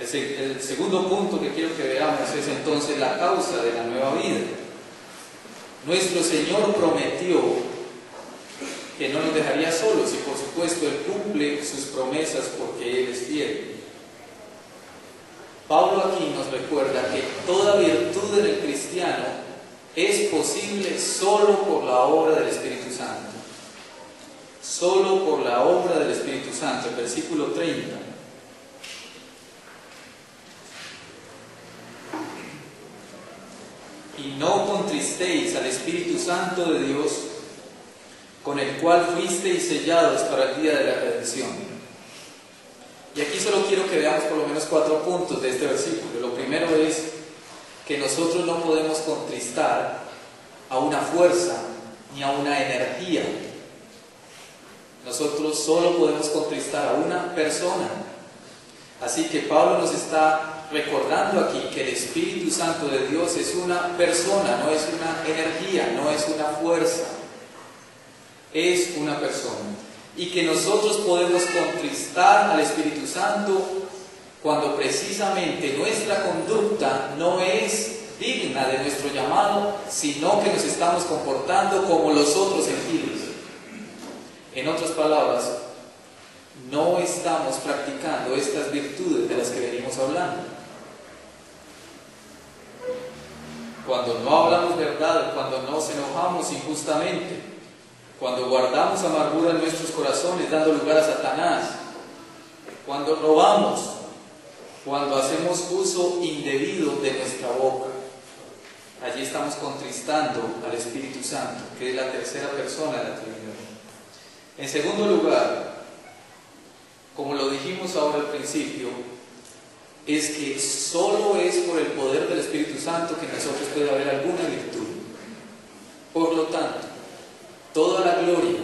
El segundo punto que quiero que veamos es entonces la causa de la nueva vida. Nuestro Señor prometió que no nos dejaría solos, y por supuesto Él cumple sus promesas porque Él es fiel. Pablo aquí nos recuerda que toda virtud en el cristiano es posible solo por la obra del Espíritu Santo. Solo por la obra del Espíritu Santo. El versículo 30. Y no contristéis al Espíritu Santo de Dios, con el cual fuisteis sellados para el día de la redención. Y aquí solo quiero que veamos por lo menos 4 puntos de este versículo. Lo primero es que nosotros no podemos contristar a una fuerza ni a una energía. Nosotros solo podemos contristar a una persona. Así que Pablo nos está recordando aquí que el Espíritu Santo de Dios es una persona, no es una energía, no es una fuerza. Es una persona. Y que nosotros podemos contristar al Espíritu Santo cuando precisamente nuestra conducta no es digna de nuestro llamado, sino que nos estamos comportando como los otros gentiles. En otras palabras, no estamos practicando estas virtudes de las que venimos hablando. Cuando no hablamos verdad, cuando nos enojamos injustamente, cuando guardamos amargura en nuestros corazones dando lugar a Satanás, cuando robamos, cuando hacemos uso indebido de nuestra boca, allí estamos contristando al Espíritu Santo, que es la tercera persona de la Trinidad. En segundo lugar, como lo dijimos ahora al principio, es que solo es por el poder del Espíritu Santo que en nosotros puede haber alguna virtud. Por lo tanto, toda la gloria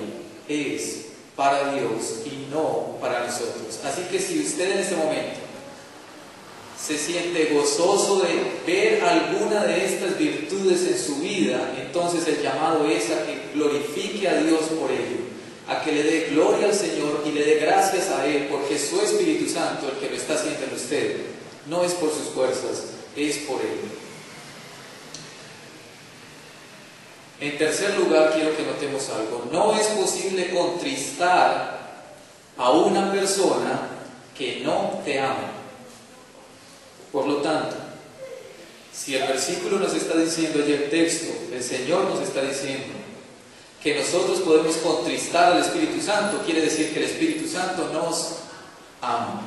es para Dios y no para nosotros. Así que si usted en este momento se siente gozoso de ver alguna de estas virtudes en su vida, entonces el llamado es a que glorifique a Dios por ello, a que le dé gloria al Señor y le dé gracias a Él, porque es su Espíritu Santo el que lo está haciendo en usted. No es por sus fuerzas, es por Él. En tercer lugar, quiero que notemos algo. No es posible contristar a una persona que no te ama. Por lo tanto, si el versículo nos está diciendo, y el texto, el Señor nos está diciendo que nosotros podemos contristar al Espíritu Santo, quiere decir que el Espíritu Santo nos ama.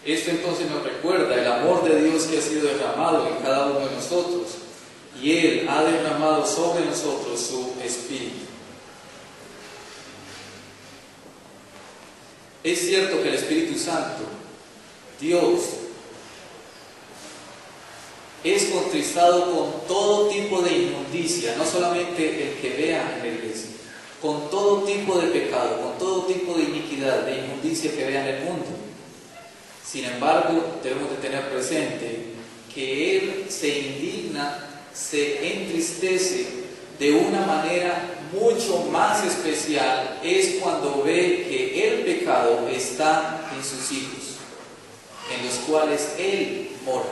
Esto entonces nos recuerda el amor de Dios que ha sido derramado en cada uno de nosotros, y Él ha derramado sobre nosotros su Espíritu. Es cierto que el Espíritu Santo, Dios, es contristado con todo tipo de inmundicia, no solamente el que vea en la iglesia, con todo tipo de pecado, con todo tipo de iniquidad, de inmundicia que vea en el mundo. Sin embargo, debemos de tener presente que Él se indigna, se entristece de una manera mucho más especial, es cuando ve que el pecado está en sus hijos, en los cuales Él mora.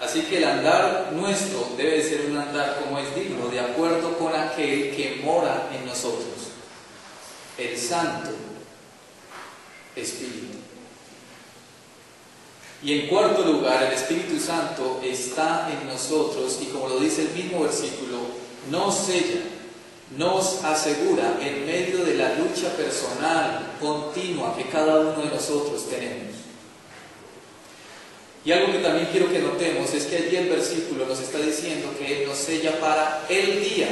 Así que el andar nuestro debe ser un andar como es digno, de acuerdo con aquel que mora en nosotros, el Santo Espíritu. Y en cuarto lugar, el Espíritu Santo está en nosotros y, como lo dice el mismo versículo, nos sella, nos asegura en medio de la lucha personal continua que cada uno de nosotros tenemos. Y algo que también quiero que notemos es que allí el versículo nos está diciendo que Él nos sella para el día.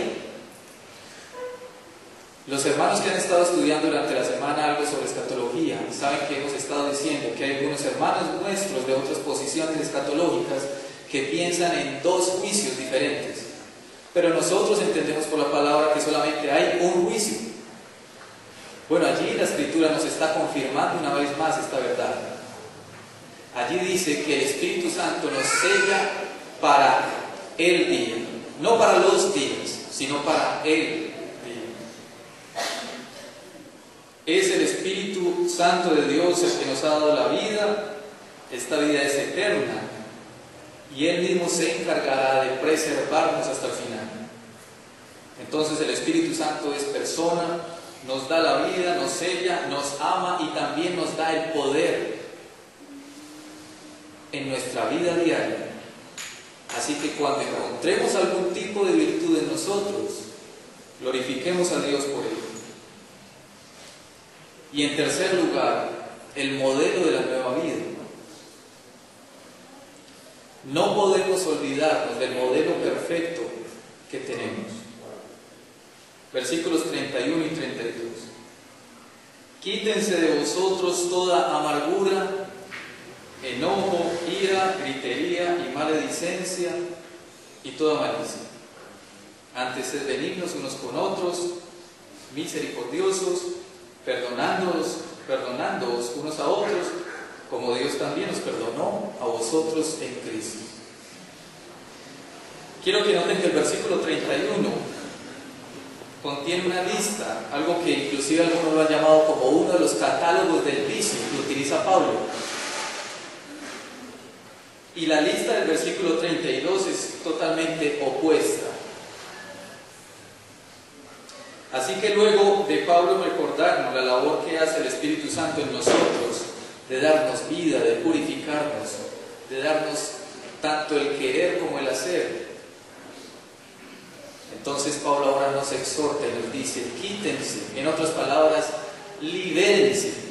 Los hermanos que han estado estudiando durante la semana algo sobre escatología saben que hemos estado diciendo que hay algunos hermanos nuestros de otras posiciones escatológicas que piensan en dos juicios diferentes. Pero nosotros entendemos por la palabra que solamente hay un juicio. Bueno, allí la Escritura nos está confirmando una vez más esta verdad. Allí dice que el Espíritu Santo nos sella para el día, no para los días, sino para el día. Es el Espíritu Santo de Dios el que nos ha dado la vida. Esta vida es eterna y Él mismo se encargará de preservarnos hasta el final. Entonces el Espíritu Santo es persona, nos da la vida, nos sella, nos ama y también nos da el poder en nuestra vida diaria. Así que cuando encontremos algún tipo de virtud en nosotros, glorifiquemos a Dios por ello. Y en tercer lugar, el modelo de la nueva vida. No podemos olvidarnos del modelo perfecto que tenemos. Versículos 31 y 32. Quítense de vosotros toda amargura, enojo, ira, gritería y maledicencia y toda malicia. Antes sed benignos unos con otros, misericordiosos, perdonándoos unos a otros, como Dios también os perdonó a vosotros en Cristo. Quiero que noten que el versículo 31 contiene una lista, algo que inclusive algunos lo han llamado como uno de los catálogos del vicio que utiliza Pablo. Y la lista del versículo 32 es totalmente opuesta. Así que luego de Pablo recordarnos la labor que hace el Espíritu Santo en nosotros, de darnos vida, de purificarnos, de darnos tanto el querer como el hacer, entonces Pablo ahora nos exhorta y nos dice: quítense, en otras palabras, libérense.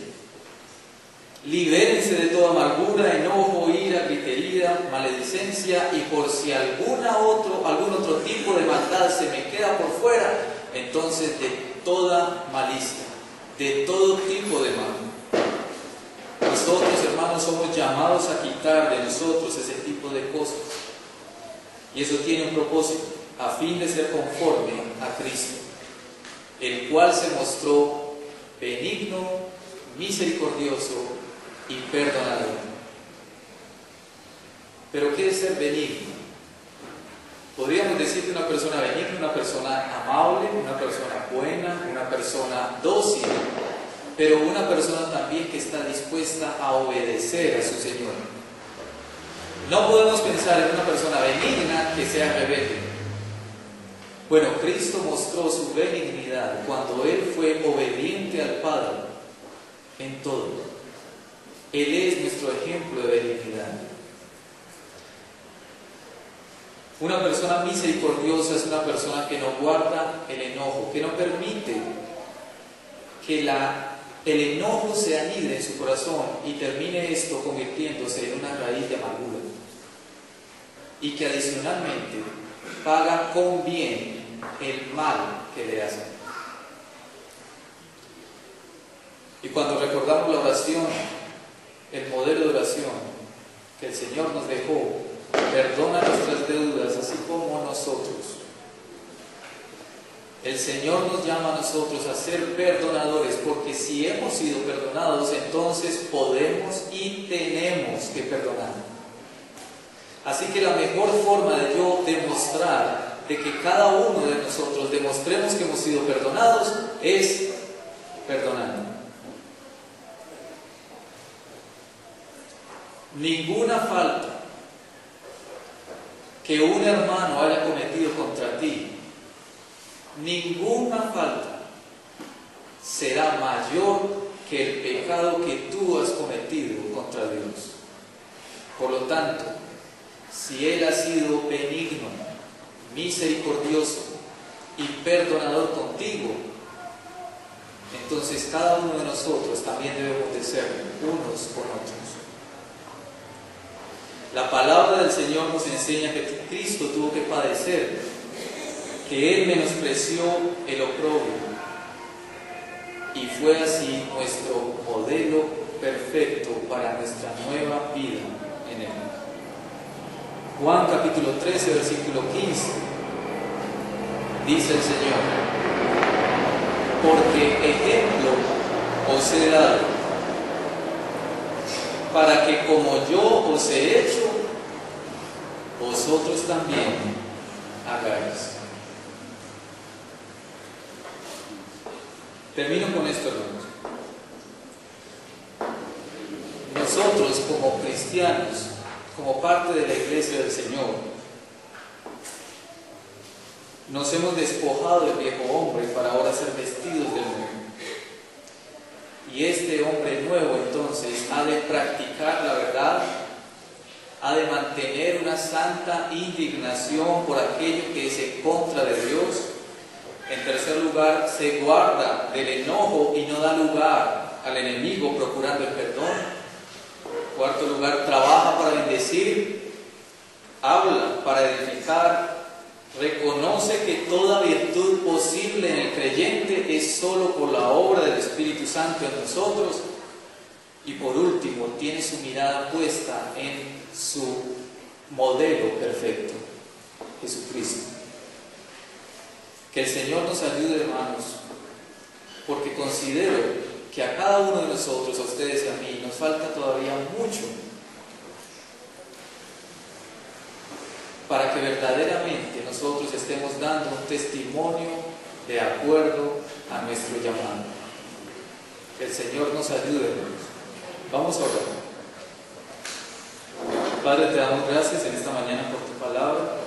Libérense de toda amargura, enojo, ira, gritería, maledicencia, y por si algún otro tipo de maldad se me queda por fuera, entonces de toda malicia. de todo tipo de mal. Nosotros, hermanos, somos llamados a quitar de nosotros ese tipo de cosas. Y eso tiene un propósito, a fin de ser conforme a Cristo, el cual se mostró benigno, misericordioso y perdonador. ¿Pero qué es ser benigno? Podríamos decir que una persona benigna, una persona amable, una persona buena, una persona dócil, pero una persona también que está dispuesta a obedecer a su Señor. No podemos pensar en una persona benigna que sea rebelde. Bueno, Cristo mostró su benignidad cuando Él fue obediente al Padre en todo. Él es nuestro ejemplo de benignidad. Una persona misericordiosa es una persona que no guarda el enojo, que no permite que el enojo se anide en su corazón y termine esto convirtiéndose en una raíz de amargura. Y que adicionalmente paga con bien el mal que le hacen. Y cuando recordamos la oración, el modelo de oración que el Señor nos dejó, perdona nuestras deudas así como nosotros. El Señor nos llama a nosotros a ser perdonadores, porque si hemos sido perdonados, entonces podemos y tenemos que perdonar. Así que la mejor forma de yo demostrar, de que cada uno de nosotros demostremos que hemos sido perdonados, es perdonando. Ninguna falta que un hermano haya cometido contra ti, ninguna falta será mayor que el pecado que tú has cometido contra Dios. Por lo tanto, si Él ha sido benigno, misericordioso y perdonador contigo, entonces cada uno de nosotros también debemos de ser unos con otros. La palabra del Señor nos enseña que Cristo tuvo que padecer, que Él menospreció el oprobio y fue así nuestro modelo perfecto para nuestra nueva vida en Él. Juan capítulo 13, versículo 15, dice el Señor: porque ejemplo os he dado, para que como yo os he hecho, vosotros también hagáis. Termino con esto, hermanos. Nosotros como cristianos, como parte de la iglesia del Señor, nos hemos despojado del viejo hombre para ahora ser vestidos del nuevo. Y este hombre nuevo entonces ha de practicar la verdad, ha de mantener una santa indignación por aquello que es en contra de Dios. En tercer lugar, se guarda del enojo y no da lugar al enemigo procurando el perdón. En cuarto lugar, trabaja para bendecir, habla para edificar, reconoce que toda virtud posible en el creyente es solo por la obra del Espíritu Santo en nosotros. Y por último, tiene su mirada puesta en su modelo perfecto, Jesucristo. Que el Señor nos ayude, hermanos, porque considero que a cada uno de nosotros, a ustedes y a mí, nos falta todavía mucho para que verdaderamente nosotros estemos dando un testimonio de acuerdo a nuestro llamado. Que el Señor nos ayude, hermanos. Vamos a orar. Padre, te damos gracias en esta mañana por tu palabra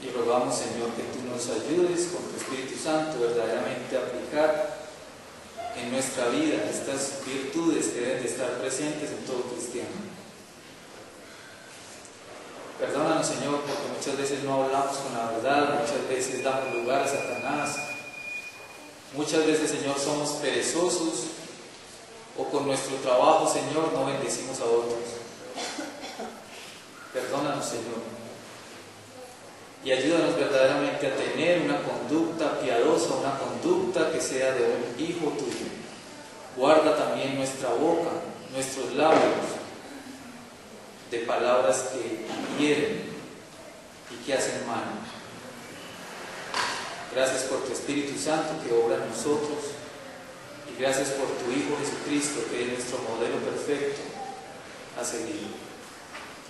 y rogamos, Señor, que tú nos ayudes con tu Espíritu Santo verdaderamente a aplicar en nuestra vida estas virtudes que deben de estar presentes en todo cristiano. Perdónanos, Señor, porque muchas veces no hablamos con la verdad, muchas veces damos lugar a Satanás, muchas veces, Señor, somos perezosos o con nuestro trabajo, Señor, no bendecimos a otros. Perdónanos, Señor. y ayúdanos verdaderamente a tener una conducta piadosa, una conducta que sea de un hijo tuyo. Guarda también nuestra boca, nuestros labios, de palabras que hieren y que hacen mal. Gracias por tu Espíritu Santo que obra en nosotros, y gracias por tu Hijo Jesucristo, que es nuestro modelo perfecto a seguir.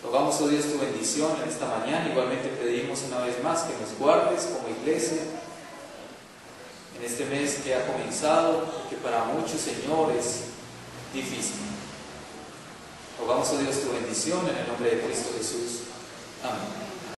Rogamos, oh Dios, tu bendición en esta mañana. Igualmente pedimos una vez más que nos guardes como iglesia en este mes que ha comenzado y que para muchos, Señor, es difícil. Rogamos, oh Dios, tu bendición en el nombre de Cristo Jesús. Amén.